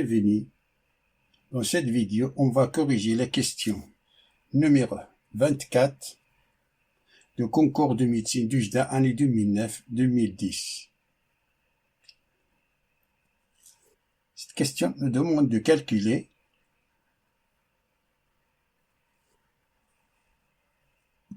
Bienvenue. Dans cette vidéo, on va corriger la question numéro 24 du concours de médecine d'UJDA année 2009-2010. Cette question nous demande de calculer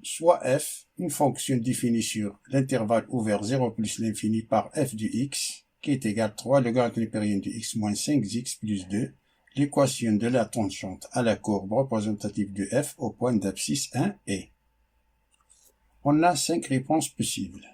soit f, une fonction définie sur l'intervalle ouvert 0 plus l'infini par f de x, qui est égal à 3 logarithme népérien de x moins 5x plus 2, l'équation de la tangente à la courbe représentative de f au point d'abscisse 1 est. On a 5 réponses possibles.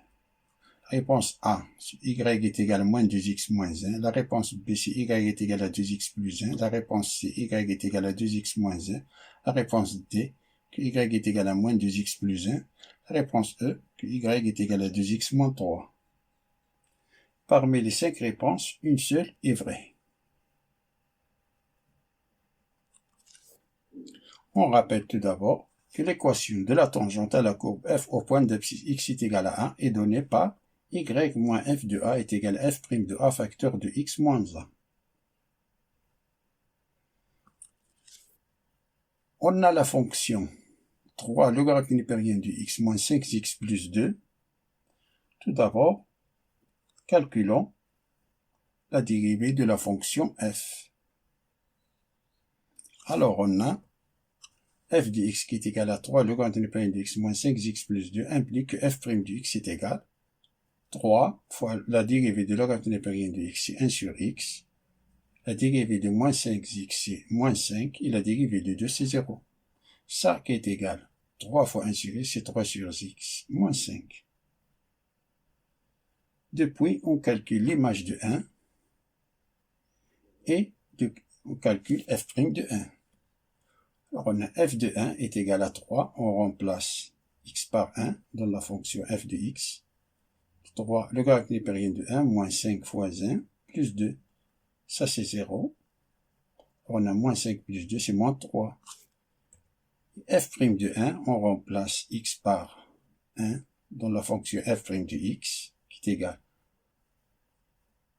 Réponse A, y est égal à moins 2x moins 1. La réponse B, c'est y est égal à 2x plus 1. La réponse C, y est égal à 2x moins 1. La réponse D, que y est égal à moins 2x plus 1. La réponse E, que y est égal à 2x moins 3. Parmi les 5 réponses, une seule est vraie. On rappelle tout d'abord que l'équation de la tangente à la courbe f au point d'abscisse x est égal à 1 est donnée par y moins f de a est égal à f' de a facteur de x moins 1. On a la fonction 3 logarithme népérien de x moins 5x plus 2. Tout d'abord, calculons la dérivée de la fonction f. Alors on a f de x qui est égal à 3 logarithme népérien de x moins 5x plus 2 implique que f' de x est égal 3 fois la dérivée de logarithme népérien de x, c'est 1 sur x. La dérivée de moins 5x, c'est moins 5. Et la dérivée de 2, c'est 0. Ça qui est égal 3 fois 1 sur x, c'est 3 sur x, moins 5. Depuis, on calcule l'image de 1 et on calcule f' de 1. Alors on a f de 1 est égal à 3. On remplace x par 1 dans la fonction f de x. 3, logarithme népérien de 1, moins 5 fois 1, plus 2. Ça, c'est 0. On a moins 5 plus 2, c'est moins 3. f' de 1, on remplace x par 1 dans la fonction f' de x, qui est égal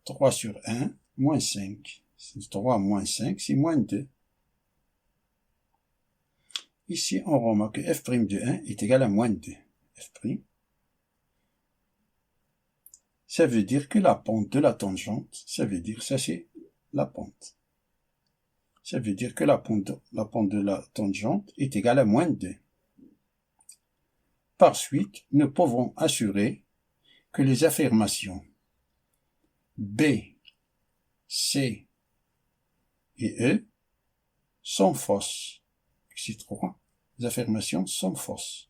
3 sur 1, moins 5. 3 moins 5, c'est moins 2. Ici, on remarque que f' de 1 est égal à moins 2. f'. Ça veut dire que la pente de la tangente, ça veut dire, ça c'est la pente. Ça veut dire que la pente de la tangente est égale à moins 2. Par suite, nous pouvons assurer que les affirmations B, C et E sont fausses. Ces 3 affirmations sont fausses.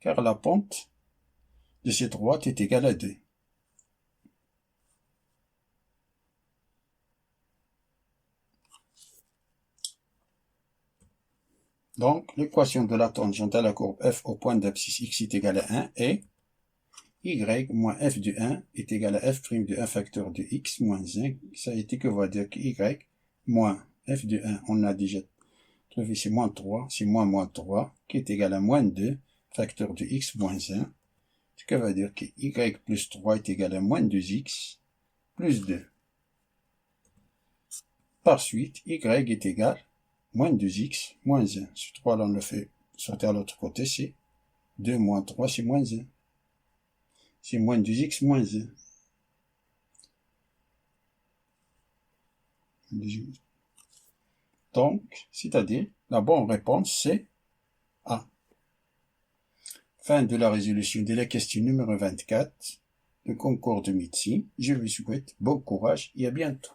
Car la pente de ces droite est égale à 2. Donc, l'équation de la tangente à la courbe f au point d'abscisse x est égal à 1 est y moins f de 1 est égal à f' de 1 facteur de x moins 1. Ça a été que va dire que y moins f de 1, on a déjà trouvé, c'est moins 3, c'est moins 3, qui est égal à moins 2 facteur de x moins 1. Ce qui va dire que y plus 3 est égal à moins 2x plus 2. Par suite, y est égal à moins 2x moins 1. Ce 3 là, on le fait sortir à l'autre côté, c'est 2 moins 3, c'est moins 1. C'est moins 2x moins 1. Donc, c'est-à-dire, la bonne réponse, c'est A. Fin de la résolution de la question numéro 24 du concours de médecine. Je vous souhaite bon courage et à bientôt.